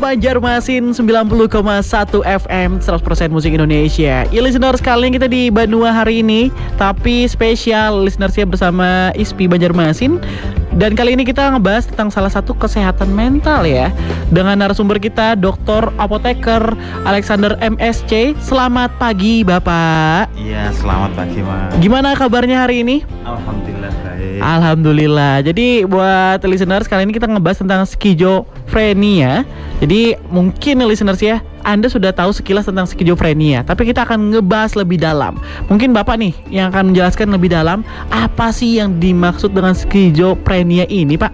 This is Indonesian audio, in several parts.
Banjarmasin 90,1 FM 100% musik Indonesia. Ya listeners, kali ini kita di Banua hari ini, tapi spesial listenersnya bersama ISPI Banjarmasin. Dan kali ini kita ngebahas tentang salah satu kesehatan mental ya, dengan narasumber kita Dr. Apoteker Alexander MSc. Selamat pagi Bapak. Iya, selamat pagi Mas. Gimana kabarnya hari ini? Alhamdulillah baik. Alhamdulillah. Jadi buat listeners, kali ini kita ngebahas tentang skizofrenia. Jadi mungkin listeners ya, Anda sudah tahu sekilas tentang skizofrenia, tapi kita akan ngebahas lebih dalam. Mungkin Bapak nih yang akan menjelaskan lebih dalam apa sih yang dimaksud dengan skizofrenia ini, Pak?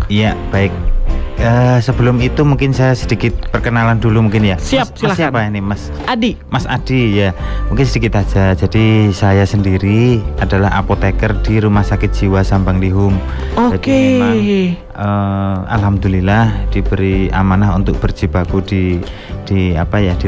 Iya, baik. Sebelum itu mungkin saya sedikit perkenalan dulu mungkin ya. Siap, Mas, silakan. Siapa ini Mas? Adi. Mas Adi ya. Mungkin sedikit aja. Jadi saya sendiri adalah apoteker di Rumah Sakit Jiwa Sambang Lihum. Oke. Jadi memang alhamdulillah diberi amanah untuk berjibaku di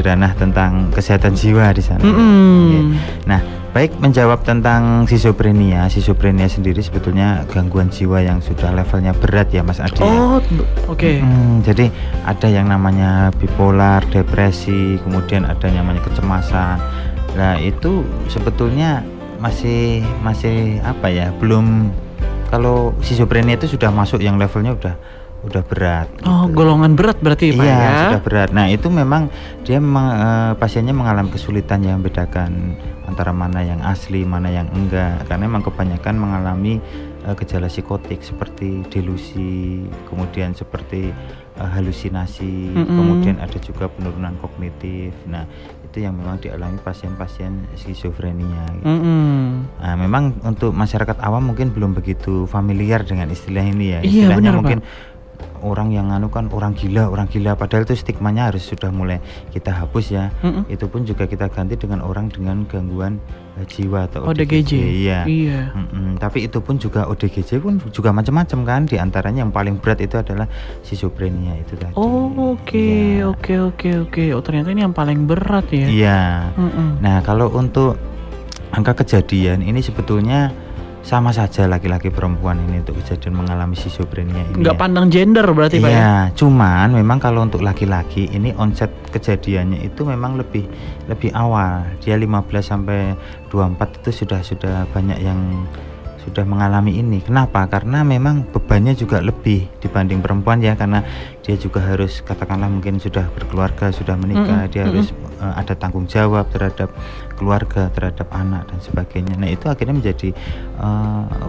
ranah tentang kesehatan jiwa di sana. Okay. Nah, baik, menjawab tentang schizophrenia. Schizophrenia sendiri sebetulnya gangguan jiwa yang sudah levelnya berat ya Mas Adi. Oh, oke. Jadi ada yang namanya bipolar, depresi, kemudian ada yang namanya kecemasan. Nah, itu sebetulnya masih apa ya? Belum, kalau schizophrenia itu sudah masuk yang levelnya udah berat. Oh, gitu. Golongan berat berarti Pak iya, ya? Sudah berat. Nah, itu memang dia pasiennya mengalami kesulitan yang membedakan antara mana yang asli, mana yang enggak, karena memang kebanyakan mengalami gejala psikotik seperti delusi, kemudian seperti halusinasi, kemudian ada juga penurunan kognitif. Nah, itu yang memang dialami pasien-pasien skizofrenia gitu. Nah, memang untuk masyarakat awam mungkin belum begitu familiar dengan istilah ini ya. Istilahnya iya, benar, mungkin Pak. Orang yang kan orang gila, padahal itu stigmanya harus sudah mulai kita hapus ya. Itu pun juga kita ganti dengan orang dengan gangguan jiwa atau ODGJ. Iya. Tapi itu pun juga ODGJ pun juga macam-macam kan. Di antaranya yang paling berat itu adalah schizophrenia itu tadi. Oke. Oh, ternyata ini yang paling berat ya. Iya. Nah, kalau untuk angka kejadian ini sebetulnya sama saja laki-laki perempuan ini untuk kejadian mengalami schizophrenia ini. Nggak pandang gender berarti Pak ya? Iya, cuman memang kalau untuk laki-laki ini onset kejadiannya itu memang lebih awal. Dia 15 sampai 24 itu sudah banyak yang sudah mengalami ini. Kenapa? Karena memang bebannya juga lebih dibanding perempuan ya, karena dia juga harus, katakanlah mungkin sudah berkeluarga, sudah menikah, dia harus ada tanggung jawab terhadap keluarga, terhadap anak dan sebagainya. Nah, itu akhirnya menjadi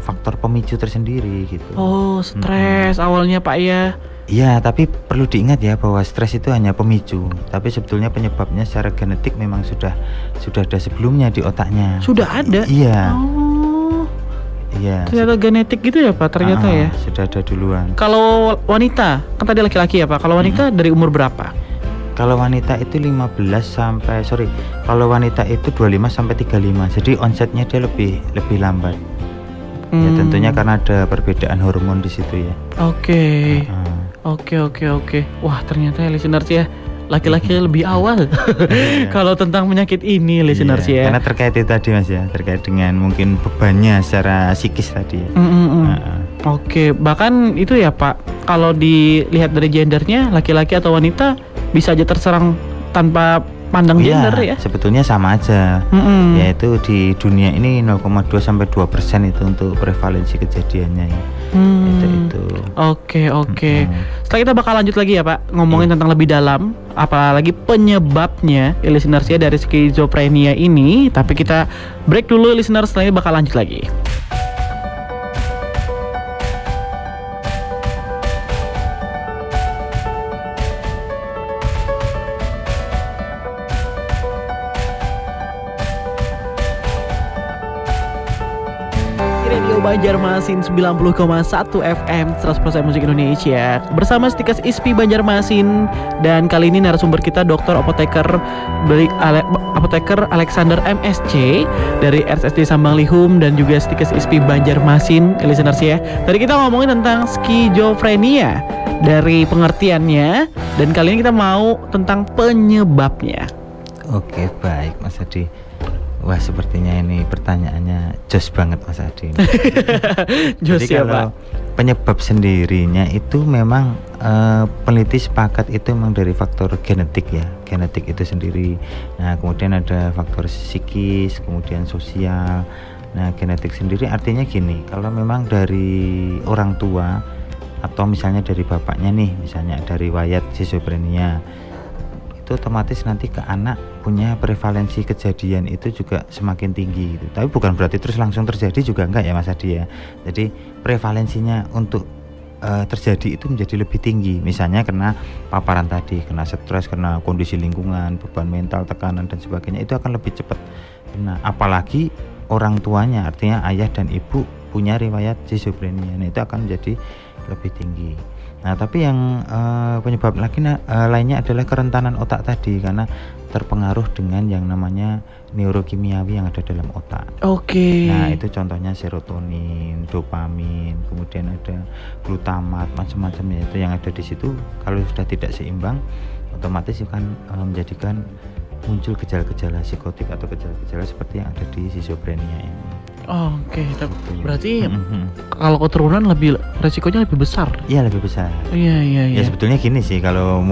faktor pemicu tersendiri gitu. Oh, stres awalnya Pak ya. Iya, tapi perlu diingat ya bahwa stres itu hanya pemicu, tapi sebetulnya penyebabnya secara genetik memang sudah ada sebelumnya di otaknya. Sudah ada? Iya. Iya. Ternyata genetik gitu ya Pak, ternyata ya. Sudah ada duluan. Kalau wanita, kan tadi laki-laki ya Pak. Kalau wanita dari umur berapa? Kalau wanita itu 25 sampai 35. Jadi onsetnya dia lebih lambat. Ya tentunya karena ada perbedaan hormon di situ ya. Oke. Wah, ternyata ya listeners ya, laki-laki lebih awal kalau tentang penyakit ini listeners ya. Karena terkait itu tadi Mas ya, terkait dengan mungkin bebannya secara psikis tadi ya. Oke, bahkan itu ya Pak, kalau dilihat dari gendernya, laki-laki atau wanita bisa aja terserang tanpa pandang gender ya. Sebetulnya sama aja. Yaitu di dunia ini 0,2 sampai 2% itu untuk prevalensi kejadiannya ya. Itu. Oke. Setelah kita bakal lanjut lagi ya Pak, ngomongin tentang lebih dalam, apalagi penyebabnya ya listeners ya dari skizofrenia ini. Tapi kita break dulu listeners, setelah ini bakal lanjut lagi. Radio Banjarmasin 90,1 FM 100% musik Indonesia bersama Stikes ISPI Banjarmasin. Dan kali ini narasumber kita Dr. Apoteker Alexander MSc dari RSSD Sambang Lihum dan juga Stikes ISPI Banjarmasin. Listeners ya, tadi kita ngomongin tentang skizofrenia dari pengertiannya, dan kali ini kita mau tentang penyebabnya. Oke, baik Mas Adi. Wah, sepertinya ini pertanyaannya jos banget Mas Adi. Jos Jadi ya, kalau Pak. penyebab sendirinya itu memang peneliti sepakat itu memang dari faktor genetik ya, genetik itu sendiri. Nah, kemudian ada faktor psikis, kemudian sosial. Nah, genetik sendiri artinya gini, kalau memang dari orang tua atau misalnya dari bapaknya nih, misalnya dari riwayat schizophrenia, itu otomatis nanti ke anak punya prevalensi kejadian itu juga semakin tinggi gitu. Tapi bukan berarti terus langsung terjadi juga enggak ya Mas Adi ya. Jadi prevalensinya untuk terjadi itu menjadi lebih tinggi. Misalnya kena paparan tadi, kena stres, kena kondisi lingkungan, beban mental, tekanan dan sebagainya, itu akan lebih cepat kena. Apalagi orang tuanya, artinya ayah dan ibu punya riwayat schizophrenia, nah itu akan menjadi lebih tinggi. Nah, tapi yang penyebab lainnya adalah kerentanan otak tadi, karena terpengaruh dengan yang namanya neurokimiawi yang ada dalam otak. Oke. Nah, itu contohnya serotonin, dopamin, kemudian ada glutamat, macam-macamnya itu yang ada di situ. Kalau sudah tidak seimbang, otomatis akan menjadikan muncul gejala-gejala psikotik atau gejala-gejala seperti yang ada di schizophrenia ini. Oke, berarti kalau keturunan resikonya lebih besar. Iya, lebih besar. Iya. Ya sebetulnya gini sih, kalau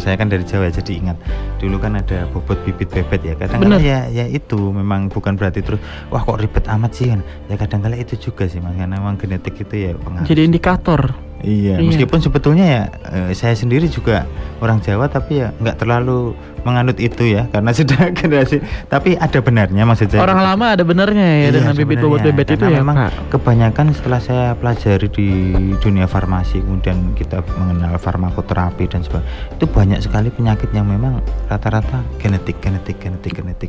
saya kan dari Jawa, jadi ingat dulu kan ada bobot bibit bebet ya. Kadang-kadang ya itu memang bukan berarti terus wah kok ribet amat sih kan. Ya kadang-kadang itu juga sih, karena memang genetik itu ya pengaruh. Jadi indikator. Iya, meskipun sebetulnya ya saya sendiri juga orang Jawa, tapi ya nggak terlalu menganut itu ya, karena sudah generasi. Tapi ada benarnya maksud saya. Orang lama ada benarnya ya dengan bibit bobot bebet itu ya. Memang Pak, kebanyakan setelah saya pelajari di dunia farmasi, kemudian kita mengenal farmakoterapi dan sebagainya, itu banyak sekali penyakit yang memang rata-rata genetik.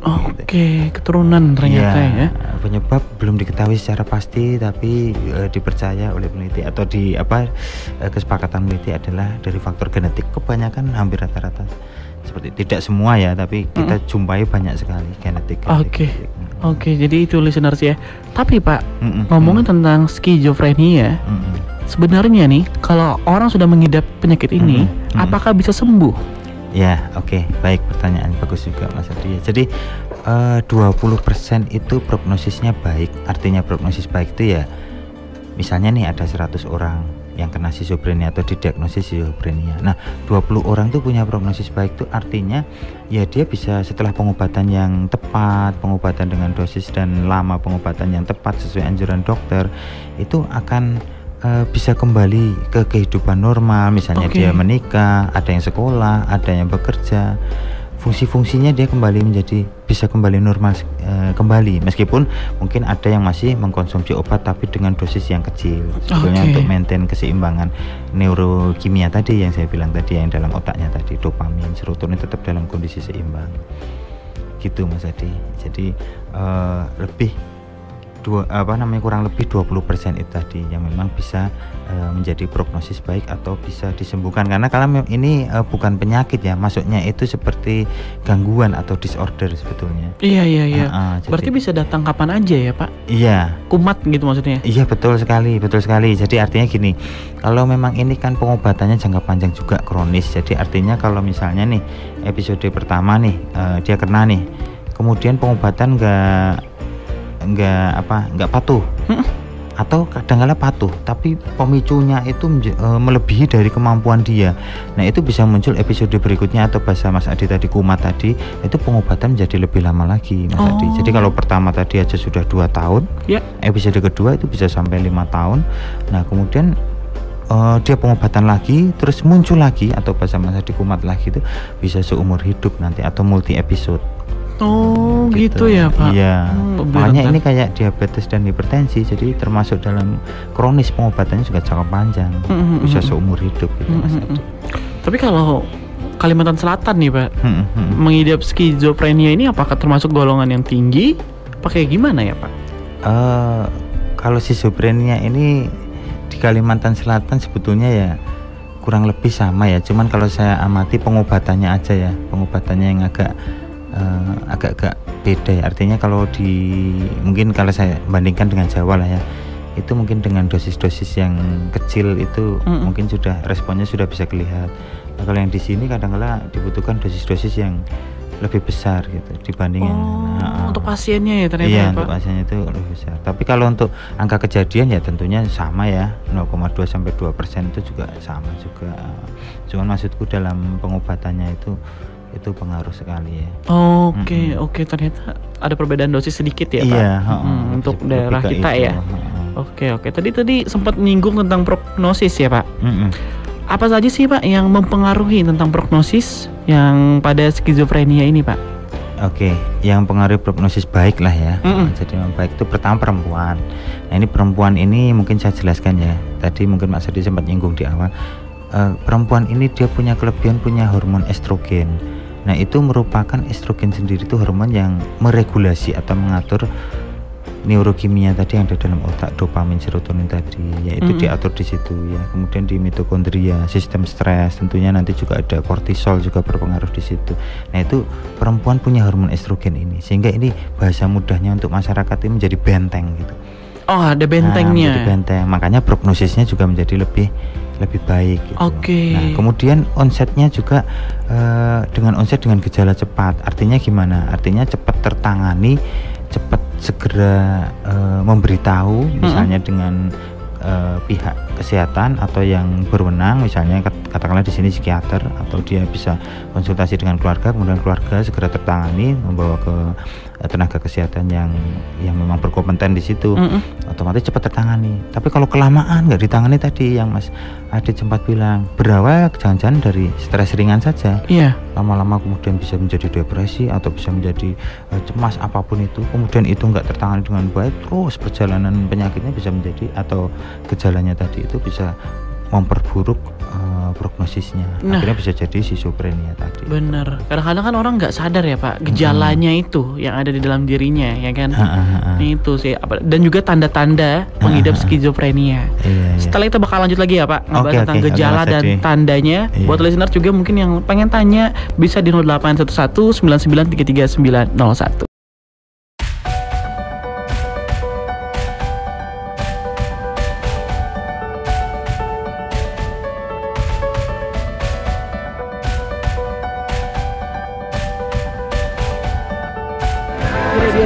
Oke, keturunan ternyata ya. Penyebab belum diketahui secara pasti, tapi dipercaya oleh peneliti atau kesepakatan peneliti adalah dari faktor genetik. Kebanyakan hampir rata-rata seperti, tidak semua ya, tapi kita jumpai banyak sekali genetik. Oke, jadi itu listeners ya. Tapi Pak, ngomongin tentang skizofrenia, sebenarnya nih kalau orang sudah mengidap penyakit ini, apakah bisa sembuh? Ya, oke, baik, pertanyaan bagus juga Mas Adi. Jadi 20% itu prognosisnya baik. Artinya prognosis baik itu ya, misalnya nih ada 100 orang yang kena schizophrenia atau didiagnosis schizophrenia. Nah, 20 orang tuh punya prognosis baik, tuh artinya ya dia bisa setelah pengobatan yang tepat, pengobatan dengan dosis dan lama pengobatan yang tepat sesuai anjuran dokter, itu akan bisa kembali ke kehidupan normal. Misalnya dia menikah, ada yang sekolah, ada yang bekerja, fungsi-fungsinya dia bisa kembali normal kembali, meskipun mungkin ada yang masih mengkonsumsi obat tapi dengan dosis yang kecil, sebetulnya untuk maintain keseimbangan neurokimia tadi yang saya bilang tadi, yang dalam otaknya tadi, dopamin, serotonin tetap dalam kondisi seimbang gitu Mas Adi. Jadi kurang lebih 20% itu tadi yang memang bisa menjadi prognosis baik atau bisa disembuhkan, karena kalau ini bukan penyakit ya, masuknya itu seperti gangguan atau disorder sebetulnya. Iya. Berarti bisa datang kapan aja ya Pak? Iya. Kumat gitu maksudnya? Iya, betul sekali. Jadi artinya gini, kalau memang ini kan pengobatannya jangka panjang juga, kronis. Jadi artinya kalau misalnya nih episode pertama nih dia kena nih, kemudian pengobatan nggak patuh, atau kadang-kala patuh tapi pemicunya itu melebihi dari kemampuan dia. Nah, itu bisa muncul episode berikutnya, atau bahasa Mas Adi tadi kumat tadi, itu pengobatan menjadi lebih lama lagi Mas Adi. Jadi kalau pertama tadi aja sudah 2 tahun, episode kedua itu bisa sampai 5 tahun. Nah, kemudian dia pengobatan lagi, terus muncul lagi, atau bahasa Mas Adi kumat lagi, itu bisa seumur hidup nanti atau multi episode. Oh gitu ya Pak. Iya, makanya ini kayak diabetes dan hipertensi, jadi termasuk dalam kronis, pengobatannya juga jangka panjang, bisa seumur hidup gitu Mas Adi. Tapi kalau Kalimantan Selatan nih Pak, mengidap skizofrenia ini apakah termasuk golongan yang tinggi? Pakai gimana ya Pak? Kalau skizofrenia ini di Kalimantan Selatan sebetulnya ya kurang lebih sama ya, cuman kalau saya amati pengobatannya aja ya, pengobatannya yang agak beda ya. Artinya mungkin kalau saya bandingkan dengan Jawa lah ya, itu mungkin dengan dosis-dosis yang kecil itu mungkin responnya sudah bisa kelihatan. Nah, kalau yang di sini kadang-kala dibutuhkan dosis-dosis yang lebih besar gitu dibandingin. Untuk pasiennya ya ternyata. Iya, untuk pasiennya itu lebih besar. Tapi kalau untuk angka kejadian ya tentunya sama ya, 0,2 sampai 2% itu juga sama juga. Cuman maksudku dalam pengobatannya itu pengaruh sekali ya. Oke, ternyata ada perbedaan dosis sedikit ya, Pak. Iya, untuk daerah kita itu, ya. Oke. Tadi sempat menyinggung tentang prognosis ya, Pak. Apa saja sih, Pak, yang mempengaruhi tentang prognosis yang pada skizofrenia ini, Pak? Oke, yang pengaruh prognosis baik lah ya. Jadi yang baik itu pertama perempuan. Nah ini perempuan ini mungkin saya jelaskan ya. Tadi mungkin Mas Adi sempat nyinggung di awal. Perempuan ini dia punya kelebihan punya hormon estrogen. Nah itu merupakan estrogen sendiri itu hormon yang meregulasi atau mengatur neurokimia tadi yang ada dalam otak, dopamin, serotonin tadi, yaitu diatur di situ ya. Kemudian di mitokondria, sistem stres, tentunya nanti juga ada kortisol juga berpengaruh di situ. Nah itu perempuan punya hormon estrogen ini, sehingga ini bahasa mudahnya untuk masyarakat ini menjadi benteng gitu. Oh ada bentengnya. Menjadi benteng, makanya prognosisnya juga menjadi lebih baik gitu. Nah kemudian onsetnya juga dengan gejala cepat. Artinya gimana? Artinya cepat tertangani, cepat segera memberitahu misalnya dengan pihak kesehatan atau yang berwenang, misalnya katakanlah di sini psikiater, atau dia bisa konsultasi dengan keluarga, kemudian keluarga segera tertangani, membawa ke tenaga kesehatan yang memang berkompeten di situ, otomatis cepat tertangani. Tapi kalau kelamaan nggak ditangani tadi yang Mas Adit sempat bilang, berawal jangan-jangan dari stres ringan saja, lama-lama kemudian bisa menjadi depresi atau bisa menjadi cemas apapun itu, kemudian itu nggak tertangani dengan baik, terus perjalanan penyakitnya bisa menjadi, atau gejalanya tadi itu bisa memperburuk prognosisnya, akhirnya bisa jadi schizophrenia tadi. Bener, kadang-kadang kan orang nggak sadar ya Pak gejalanya itu yang ada di dalam dirinya ya kan. Itu sih dan juga tanda-tanda mengidap skizofrenia. Setelah itu bakal lanjut lagi ya Pak ngebahas tentang gejala dan tandanya. Buat listener juga mungkin yang pengen tanya bisa di 0811 9933 901.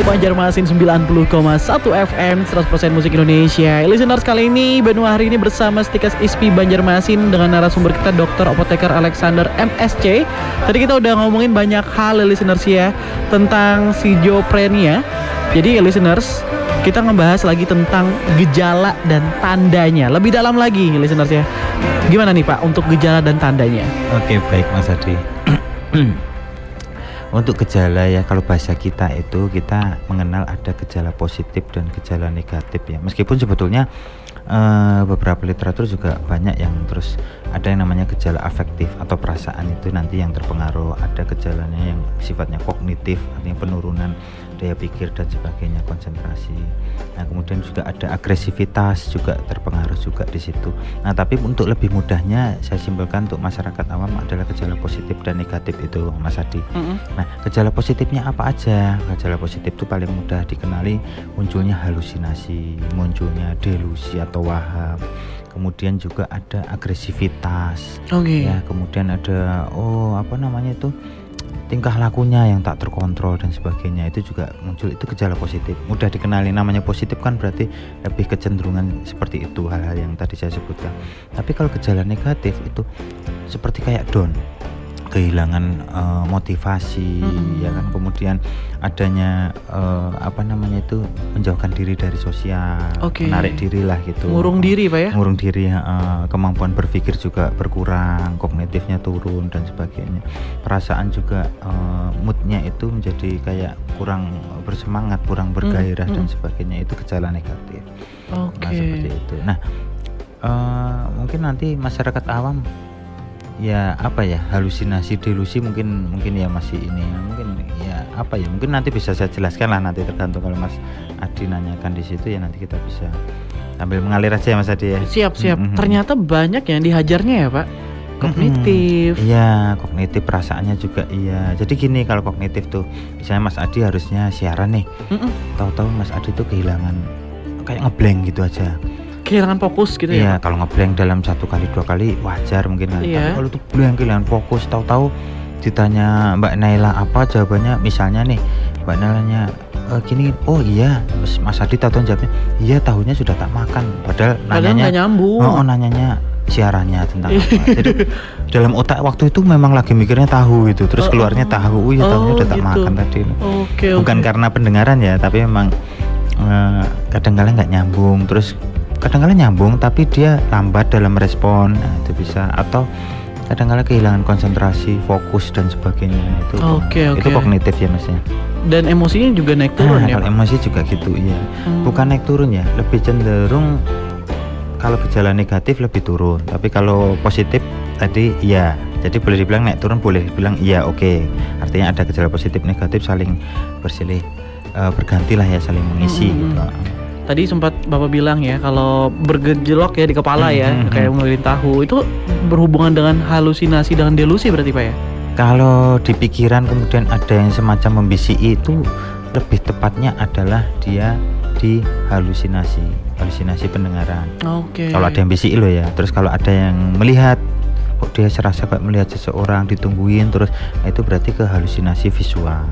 Banjarmasin 90,1 FM 100% musik Indonesia. Listeners, kali ini Benua hari ini bersama Stikas ISPI Banjarmasin dengan narasumber kita Dr. Apoteker Alexander MSc. Tadi kita udah ngomongin banyak hal listeners ya tentang schizophrenia. Jadi listeners, kita ngebahas lagi tentang gejala dan tandanya lebih dalam lagi listeners ya. Gimana nih Pak untuk gejala dan tandanya? Oke, baik Mas Adi. Untuk gejala ya, kalau bahasa kita itu kita mengenal ada gejala positif dan gejala negatif ya. Meskipun sebetulnya beberapa literatur juga banyak yang terus ada yang namanya gejala afektif atau perasaan itu nanti yang terpengaruh, ada gejalanya yang sifatnya kognitif, artinya penurunan daya pikir dan sebagainya, konsentrasi. Nah kemudian juga ada agresivitas juga terpengaruh juga di situ. Nah tapi untuk lebih mudahnya saya simpulkan untuk masyarakat awam adalah gejala positif dan negatif itu Mas Adi. Nah gejala positifnya apa aja? Gejala positif itu paling mudah dikenali, munculnya halusinasi, munculnya delusi atau waham, kemudian juga ada agresivitas, ya kemudian ada tingkah lakunya yang tak terkontrol dan sebagainya, itu juga muncul, itu gejala positif, mudah dikenali. Namanya positif kan berarti lebih kecenderungan seperti itu, hal-hal yang tadi saya sebutkan. Tapi kalau gejala negatif itu seperti kayak down, kehilangan motivasi, ya kan, kemudian adanya menjauhkan diri dari sosial, menarik diri lah gitu, ngurung diri Pak ya, ngurung diri, kemampuan berpikir juga berkurang, kognitifnya turun dan sebagainya, perasaan juga moodnya itu menjadi kayak kurang bersemangat, kurang bergairah dan sebagainya, itu gejala negatif. Nah seperti itu. Nah mungkin nanti masyarakat awam ya halusinasi, delusi mungkin ya masih ini ya, mungkin nanti bisa saya jelaskan lah, nanti tergantung kalau Mas Adi nanyakan di situ ya, nanti kita bisa sambil mengalir aja ya Mas Adi ya. Siap. Ternyata banyak yang dihajarnya ya Pak. Kognitif. Iya, kognitif, perasaannya juga iya. Jadi gini, kalau kognitif tuh misalnya Mas Adi harusnya siaran nih, tahu-tahu Mas Adi tuh kehilangan, kayak ngeblank gitu aja, kehilangan fokus gitu ya. Kalau ngeblank dalam 1 kali 2 kali wajar mungkin, tapi kalau itu blank, kehilangan fokus, tahu-tahu ditanya Mbak Naila apa jawabannya, misalnya nih Mbak Nailanya gini, oh iya, Mas Adi tahu jawabnya, iya tahunya sudah tak makan, padahal nanyanya nyambung. Nanyanya siarannya tentang apa. Jadi dalam otak waktu itu memang lagi mikirnya tahu itu, terus keluarnya tahu, ya tahunya udah tak makan tadi. Bukan karena pendengaran ya, tapi memang kadang-kadang nggak nyambung, terus kadang-kadang nyambung tapi dia lambat dalam respon, nah, itu bisa, atau kadang-kadang kehilangan konsentrasi, fokus dan sebagainya, itu itu kognitif ya Mas ya. Dan emosinya juga naik turun ya? Kalau emosi juga gitu ya. Bukan naik turun ya, lebih cenderung kalau gejala negatif lebih turun, tapi kalau positif tadi iya. Jadi boleh dibilang naik turun, boleh dibilang iya, oke. Artinya ada gejala positif negatif saling bersilih berganti lah ya, saling mengisi gitu. Tadi sempat Bapak bilang ya kalau bergejolak ya di kepala ya, kayak ngelilin tahu, itu berhubungan dengan halusinasi, dengan delusi berarti Pak ya? Kalau di pikiran kemudian ada yang semacam membisiki, itu lebih tepatnya adalah dia di halusinasi pendengaran. Kalau ada yang bisiki loh ya. Terus kalau ada yang melihat, kok dia serasa kayak melihat seseorang ditungguin terus, nah itu berarti ke halusinasi visual.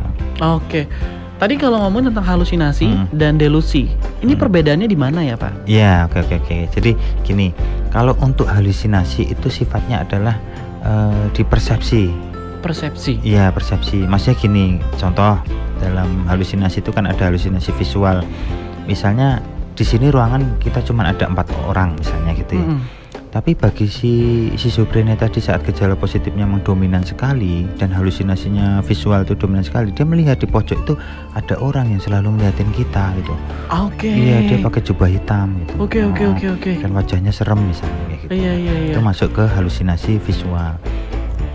Tadi kalau ngomong tentang halusinasi dan delusi, ini perbedaannya di mana ya Pak? Ya, oke. Jadi gini, kalau untuk halusinasi itu sifatnya adalah di persepsi. Iya, persepsi. Maksudnya gini, contoh dalam halusinasi itu kan ada halusinasi visual. Misalnya di sini ruangan kita cuma ada 4 orang misalnya gitu ya. Tapi bagi si schizophrenia tadi, saat gejala positifnya mendominan sekali dan halusinasinya visual itu dominan sekali, dia melihat di pojok itu ada orang yang selalu melihatin kita gitu. Iya, dia pakai jubah hitam gitu. Dan wajahnya serem misalnya kayak gitu. Itu masuk ke halusinasi visual.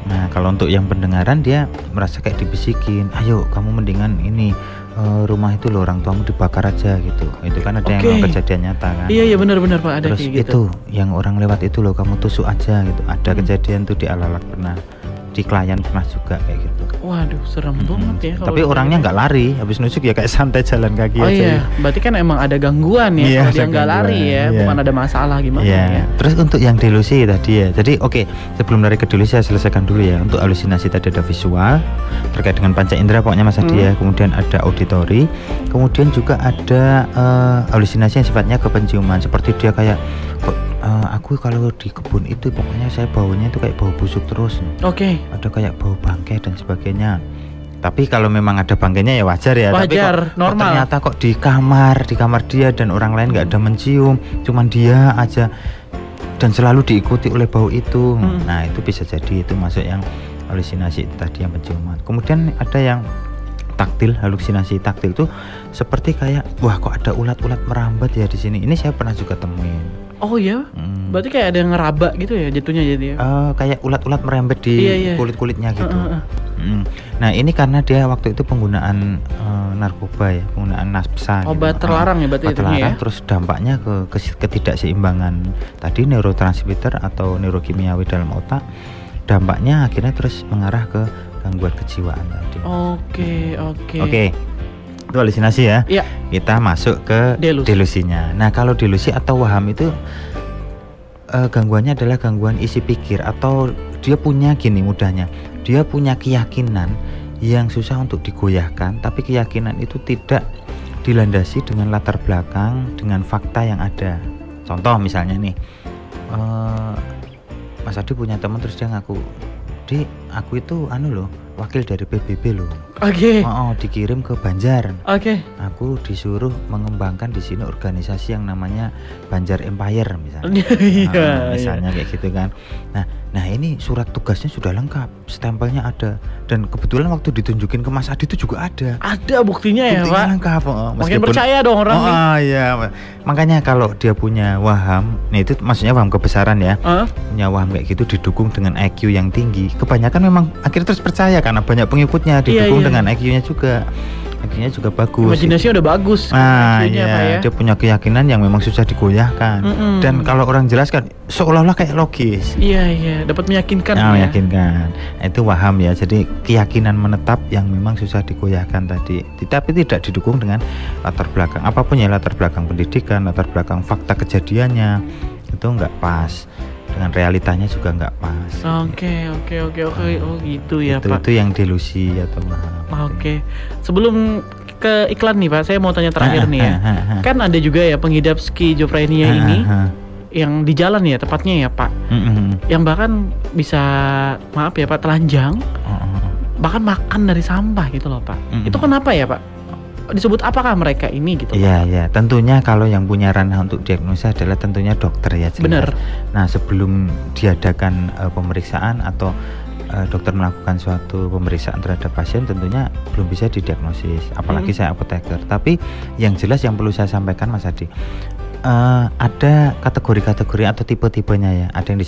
Nah, kalau untuk yang pendengaran, dia merasa kayak dibisikin, ayo kamu mendingan ini rumah itu loh, orang tuamu dibakar aja gitu. Itu kan ada yang kejadian nyata kan. Iya benar Pak, ada. Terus kayak gitu. Itu yang orang lewat itu loh, kamu tusuk aja gitu. Ada kejadian tuh di Alalak pernah, di Klayan pernah juga kayak gitu. Waduh, serem banget ya. Tapi orangnya nggak lari, habis nusuk ya kayak santai jalan kaki aja. Iya, berarti kan emang ada gangguan ya. Kalau dia nggak lari ya, bukan ada masalah gimana ya. Terus untuk yang delusi tadi ya, jadi sebelum lari ke delusi saya selesaikan dulu ya. Untuk halusinasi tadi ada visual terkait dengan panca indera pokoknya Mas Adi ya. Kemudian ada auditori, kemudian juga ada halusinasi yang sifatnya kepenciuman, seperti dia kayak aku kalau di kebun itu pokoknya saya baunya itu kayak bau busuk terus. Ada kayak bau bangkai dan sebagainya. Tapi kalau memang ada bangkainya ya wajar ya. Tapi normal. Ternyata kok di kamar dia dan orang lain nggak ada mencium, cuman dia aja dan selalu diikuti oleh bau itu. Nah itu bisa jadi itu masuk yang halusinasi tadi yang penciuman. Kemudian ada yang taktil, halusinasi taktil itu seperti kayak wah kok ada ulat-ulat merambat ya di sini. Ini saya pernah juga temuin. Oh ya, berarti kayak ada yang ngeraba gitu ya jatuhnya jadi ya? Kayak ulat-ulat merembet di kulit-kulitnya gitu. Nah ini karena dia waktu itu penggunaan narkoba ya, penggunaan nafsa. Obat terlarang ya berarti itu ya? Terus dampaknya ke ketidakseimbangan tadi neurotransmitter atau neurokimiawi dalam otak. Dampaknya akhirnya terus mengarah ke gangguan kejiwaan tadi. Oke. Itu halusinasi ya. Kita masuk ke delusinya. Nah kalau delusi atau waham itu gangguannya adalah gangguan isi pikir, atau dia punya gini mudahnya, dia punya keyakinan yang susah untuk digoyahkan, tapi keyakinan itu tidak dilandasi dengan latar belakang, dengan fakta yang ada. Contoh misalnya nih, Mas Adi punya teman terus dia ngaku, Di, aku itu wakil dari PBB loh. Dikirim ke Banjar. Aku disuruh mengembangkan di sini organisasi yang namanya Banjar Empire misalnya. Misalnya kayak gitu kan. Nah ini surat tugasnya sudah lengkap, stempelnya ada, dan kebetulan waktu ditunjukin ke Mas Adi itu juga ada. Ada buktinya ya Pak. Lengkap. Makin percaya dong orang. Iya. Makanya kalau dia punya waham, nah itu maksudnya waham kebesaran ya. Punya waham kayak gitu didukung dengan IQ yang tinggi, kebanyakan memang akhirnya terus percaya karena banyak pengikutnya, didukung dengan IQ-nya juga. IQ-nya juga bagus. Imajinasinya udah bagus. Dia punya keyakinan yang memang susah digoyahkan. Dan kalau orang jelaskan seolah-olah kayak logis. Iya, dapat meyakinkan. Meyakinkan. Itu waham ya. Jadi keyakinan menetap yang memang susah digoyahkan tadi. Tapi tidak didukung dengan latar belakang apapun ya, latar belakang pendidikan, latar belakang fakta kejadiannya. Itu enggak pas. dengan realitanya juga nggak pas. Oke. Oh gitu ya Pak. Itu yang delusi atau Oke. Sebelum ke iklan nih Pak, saya mau tanya terakhir nih ya. Kan ada juga ya pengidap skizofrenia ini yang di jalan ya tepatnya ya Pak. Yang bahkan bisa maaf ya Pak telanjang. Bahkan makan dari sampah gitu loh Pak. Itu kenapa ya Pak? Disebut apakah mereka ini gitu? Iya, tentunya kalau yang punya ranah untuk diagnosa adalah tentunya dokter ya. Benar. Nah, sebelum diadakan pemeriksaan atau dokter melakukan suatu pemeriksaan terhadap pasien, tentunya belum bisa didiagnosis. Apalagi saya apoteker. Tapi yang jelas yang perlu saya sampaikan Mas Adi, ada kategori-kategori atau tipe-tipenya ya. Ada yang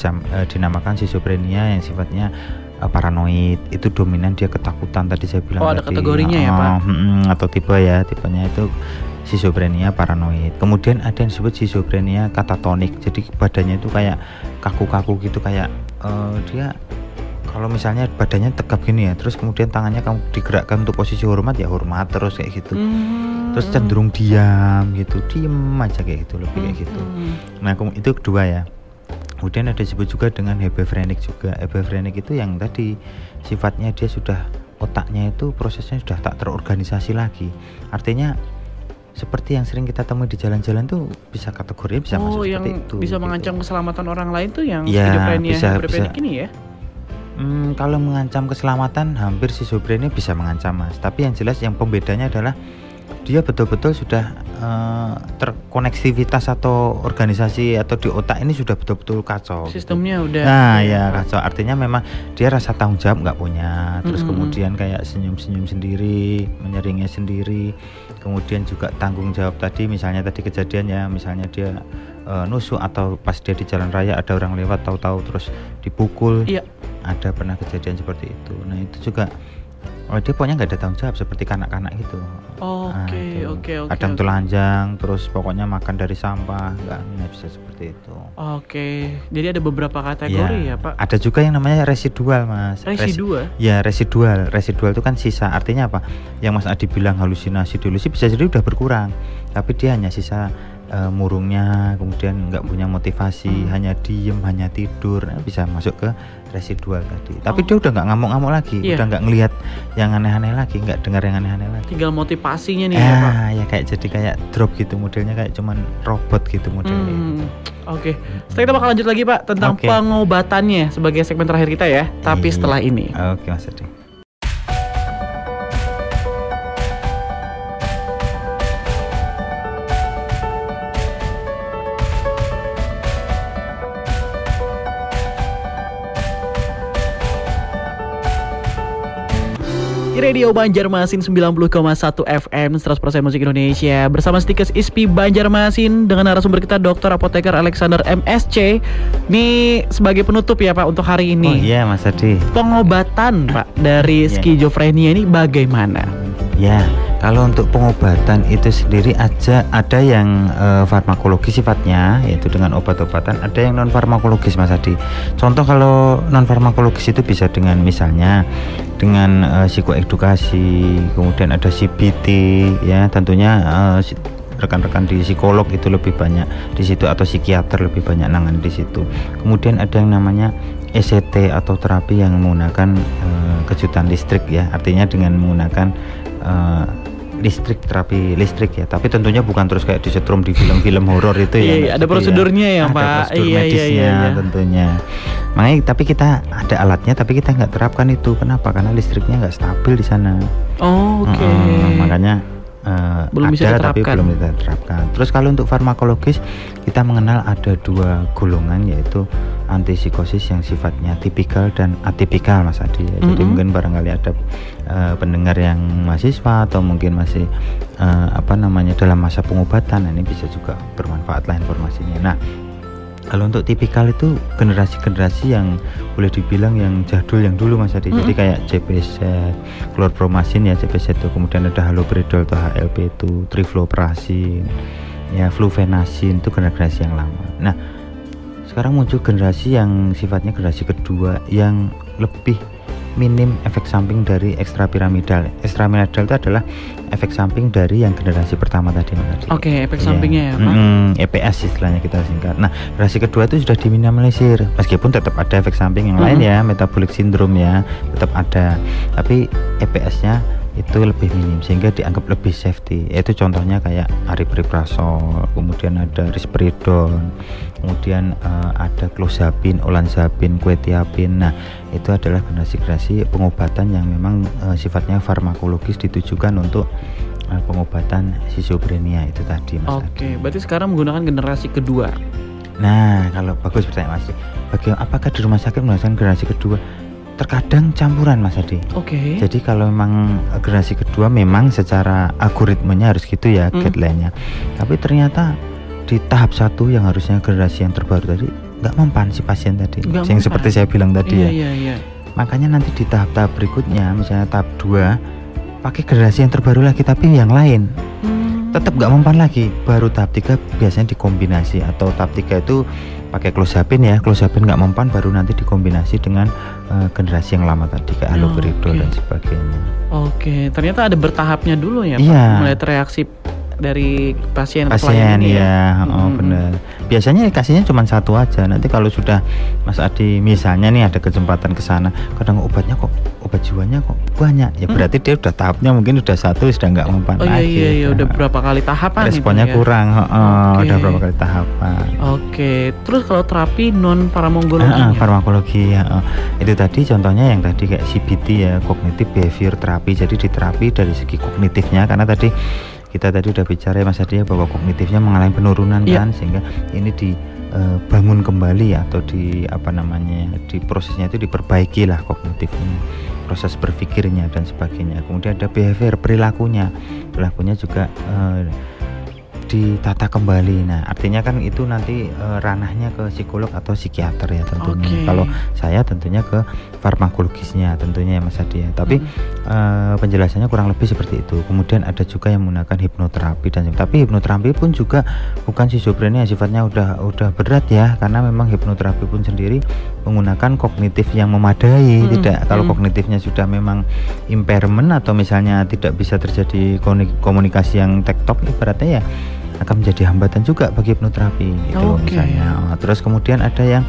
dinamakan skizofrenia yang sifatnya paranoid, itu dominan dia ketakutan tadi saya bilang. Ada kategorinya ya Pak? Atau tipenya itu skizofrenia paranoid. Kemudian ada yang disebut skizofrenia katatonik, jadi badannya itu kayak kaku-kaku gitu, kayak dia kalau misalnya badannya tegap gini ya, terus kemudian tangannya kamu digerakkan untuk posisi hormat ya hormat terus kayak gitu. Terus cenderung diam gitu, diem aja kayak gitu, lebih kayak gitu. Nah itu kedua ya. Kemudian ada disebut juga dengan hebefrenik juga. Hebefrenik itu yang tadi sifatnya dia sudah otaknya itu prosesnya sudah tak terorganisasi lagi. Artinya seperti yang sering kita temui di jalan-jalan tuh bisa kategorinya bisa masuk seperti itu. Bisa mengancam keselamatan orang lain tuh yang skizofrenia hebefrenik ini ya? Kalau mengancam keselamatan hampir skizofrenia bisa mengancam Mas. Tapi yang jelas yang pembedanya adalah dia betul-betul sudah terkonektivitas atau organisasi atau di otak ini sudah betul-betul kacau. Sistemnya gitu. Udah. Nah ya kacau. Artinya memang dia rasa tanggung jawab nggak punya. Terus kemudian kayak senyum-senyum sendiri, menyeringnya sendiri. Kemudian juga tanggung jawab tadi, misalnya tadi kejadian ya, misalnya dia nusuk atau pas dia di jalan raya ada orang lewat tahu-tahu terus dipukul. Iya. Ada pernah kejadian seperti itu. Nah itu juga dia pokoknya nggak ada tanggung jawab seperti kanak-kanak gitu. Oke. Kadang telanjang, terus pokoknya makan dari sampah, nggak bisa seperti itu. Oke, jadi ada beberapa kategori ya Pak. Ada juga yang namanya residual Mas. Residual? Residual itu kan sisa. Artinya apa? Yang Mas Adi bilang halusinasi, delusi bisa jadi udah berkurang, tapi dia hanya sisa murungnya, kemudian nggak punya motivasi, hanya diem, hanya tidur, bisa masuk ke residual tadi. Tapi dia udah nggak ngamuk-ngamuk lagi, udah nggak ngelihat yang aneh-aneh lagi, nggak dengar yang aneh-aneh lagi. Tinggal motivasinya nih ya Pak. Ya kayak jadi kayak drop gitu modelnya, kayak cuman robot gitu modelnya. Oke. Setelah kita bakal lanjut lagi Pak tentang pengobatannya sebagai segmen terakhir kita ya. Tapi setelah ini. Oke Mas Adi. Radio Banjarmasin 90,1 FM 100% musik Indonesia. Bersama Stikes ISPI Banjarmasin dengan narasumber kita Dr. Apoteker Alexander MSc. Ini sebagai penutup ya Pak untuk hari ini. Oh iya Mas Adi. Pengobatan Pak dari skizofrenia ini bagaimana? Ya, kalau untuk pengobatan itu sendiri ada yang farmakologi sifatnya, yaitu dengan obat-obatan. Ada yang non farmakologis Mas Adi. Contoh kalau non farmakologis itu bisa dengan misalnya dengan psikoedukasi, kemudian ada CBT ya, tentunya rekan-rekan di psikolog itu lebih banyak di situ, atau psikiater lebih banyak nangan di situ. Kemudian ada yang namanya ECT atau terapi yang menggunakan kejutan listrik ya, artinya dengan menggunakan terapi listrik ya, tapi tentunya bukan terus kayak disetrum di film-film horor itu ya. Ada prosedurnya ya Pak. Ada prosedur medisnya tentunya. Makanya tapi kita ada alatnya, tapi kita nggak terapkan itu. Kenapa? Karena listriknya nggak stabil di sana. Makanya belum bisa diterapkan. Tapi belum bisa diterapkan. Terus kalau untuk farmakologis kita mengenal ada dua golongan, yaitu antipsikosis yang sifatnya tipikal dan atipikal Mas Adi. Jadi mungkin barangkali ada pendengar yang mahasiswa atau mungkin masih dalam masa pengobatan, ini bisa juga bermanfaat lah informasinya. Nah, kalau untuk tipikal itu generasi-generasi yang boleh dibilang yang jadul, yang dulu Mas Adi. Jadi kayak CPZ, chlorpromazin ya, CPZ itu, kemudian ada haloperidol atau HLP itu, trifloprasin, ya flufenazin, itu generasi yang lama. Nah, sekarang muncul generasi yang sifatnya generasi kedua yang lebih minim efek samping dari ekstrapiramidal. Ekstrapiramidal itu adalah efek samping dari yang generasi pertama tadi. Oke, efek sampingnya ya Pak? EPS istilahnya kita singkat. Nah, generasi kedua itu sudah diminimalisir, meskipun tetap ada efek samping yang lain ya, metabolic syndrome ya, tetap ada, tapi EPS-nya itu lebih minim sehingga dianggap lebih safety. Yaitu contohnya kayak aripiprazol, kemudian ada risperidon, kemudian ada clozapine, olanzapine, quetiapine. Nah, itu adalah generasi pengobatan yang memang sifatnya farmakologis, ditujukan untuk pengobatan schizophrenia itu tadi Mas. Oke, berarti sekarang menggunakan generasi kedua. Nah, kalau bagus pertanyaan Mas, apakah di rumah sakit menggunakan generasi kedua? Terkadang campuran Mas Adi. Oke. Jadi kalau memang generasi kedua memang secara algoritmanya harus gitu ya, guideline-nya. Tapi ternyata di tahap 1 yang harusnya generasi yang terbaru tadi nggak mempan si pasien tadi. Yang seperti saya bilang tadi Iya. Makanya nanti di tahap-tahap berikutnya, misalnya tahap 2 pakai generasi yang terbaru lagi tapi yang lain. Tetap nggak mempan lagi. Baru tahap 3 biasanya dikombinasi, atau tahap 3 itu pakai clozapine ya, clozapine nggak mempan baru nanti dikombinasi dengan generasi yang lama tadi kayak haloperidol dan sebagainya. Oke, ternyata ada bertahapnya dulu ya Pak, melihat reaksi dari pasien ini ya. Benar. Biasanya kasihnya cuma satu aja. Nanti kalau sudah Mas Adi misalnya nih ada kesempatan ke sana, kadang obat jiwanya kok banyak. Ya berarti dia udah tahapnya mungkin udah 1 sudah nggak mempan lagi. Iya, udah berapa kali tahapan responnya itu, ya? Kurang. Udah berapa kali tahapan. Oke. Terus kalau terapi non farmakologi? Farmakologi ya. Itu tadi contohnya yang tadi kayak CBT ya, cognitive behavior therapy. Jadi diterapi dari segi kognitifnya, karena tadi kita udah bicara ya Mas Adi ya, bahwa kognitifnya mengalami penurunan kan, sehingga ini dibangun kembali atau di prosesnya itu diperbaiki lah kognitifnya, proses berpikirnya dan sebagainya. Kemudian ada behavior, perilakunya juga ditata kembali. Nah, artinya kan itu nanti ranahnya ke psikolog atau psikiater ya tentunya. Kalau saya tentunya ke farmakologisnya tentunya ya Mas Adi ya. Tapi penjelasannya kurang lebih seperti itu. Kemudian ada juga yang menggunakan hipnoterapi tapi hipnoterapi pun juga bukan schizophrenia, sifatnya udah berat ya, karena memang hipnoterapi pun sendiri menggunakan kognitif yang memadai. Tidak, kalau kognitifnya sudah memang impairment atau misalnya tidak bisa terjadi komunikasi yang tektok, ibaratnya ya akan menjadi hambatan juga bagi hipnoterapi itu misalnya. Terus kemudian ada yang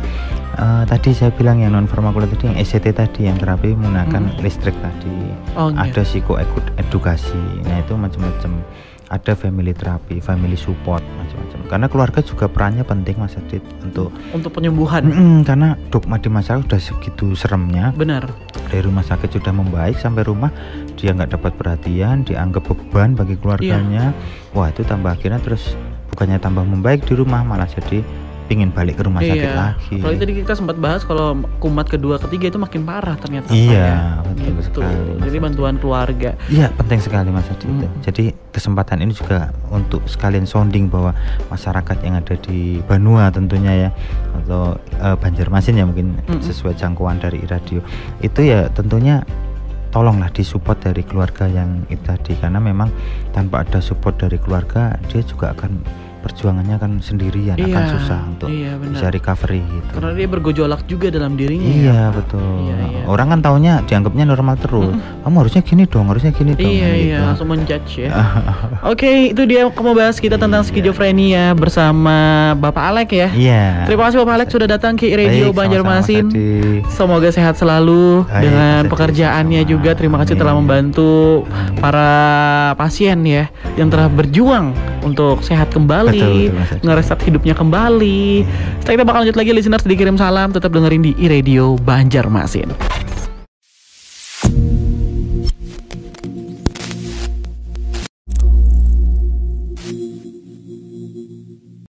tadi saya bilang yang non farmakologi tadi, yang ECT tadi, yang terapi menggunakan listrik tadi. Ada psikoedukasi. Nah, itu macam-macam. Ada family therapy, family support, macam-macam. Karena keluarga juga perannya penting Mas Adit untuk penyembuhan. Karena dogma di masyarakat sudah segitu seremnya. Benar. Dari rumah sakit sudah membaik sampai rumah dia nggak dapat perhatian, dianggap beban bagi keluarganya. Wah, itu tambah akhirnya terus bukannya tambah membaik di rumah, malah jadi pingin balik ke rumah sakit lagi. Kalau tadi kita sempat bahas kalau kumat kedua ketiga itu makin parah ternyata. Betul sekali. Jadi bantuan keluarga. Iya, penting sekali Mas Adi. Jadi kesempatan ini juga untuk sekalian sounding bahwa masyarakat yang ada di Banua tentunya ya, atau Banjarmasin ya mungkin sesuai jangkauan dari radio itu ya, tentunya tolonglah disupport dari keluarga yang itu tadi, karena memang tanpa ada support dari keluarga dia juga akan perjuangannya kan sendirian, akan susah untuk bisa recovery gitu. Karena dia bergejolak juga dalam dirinya. Iya, betul. Orang kan taunya dianggapnya normal terus. Kamu harusnya gini dong, gitu. Iya, langsung menjudge ya. Oke, itu dia membahas kita tentang skizofrenia bersama Bapak Alek ya. Iya. Terima kasih Bapak Alek sudah datang ke Radio Banjarmasin. Semoga sehat selalu dengan pekerjaannya juga. Terima kasih telah membantu para pasien ya yang telah berjuang untuk sehat kembali. Ngereset hidupnya kembali. Setelah kita bakal lanjut lagi listeners, dikirim salam, tetap dengerin di Radio Banjarmasin.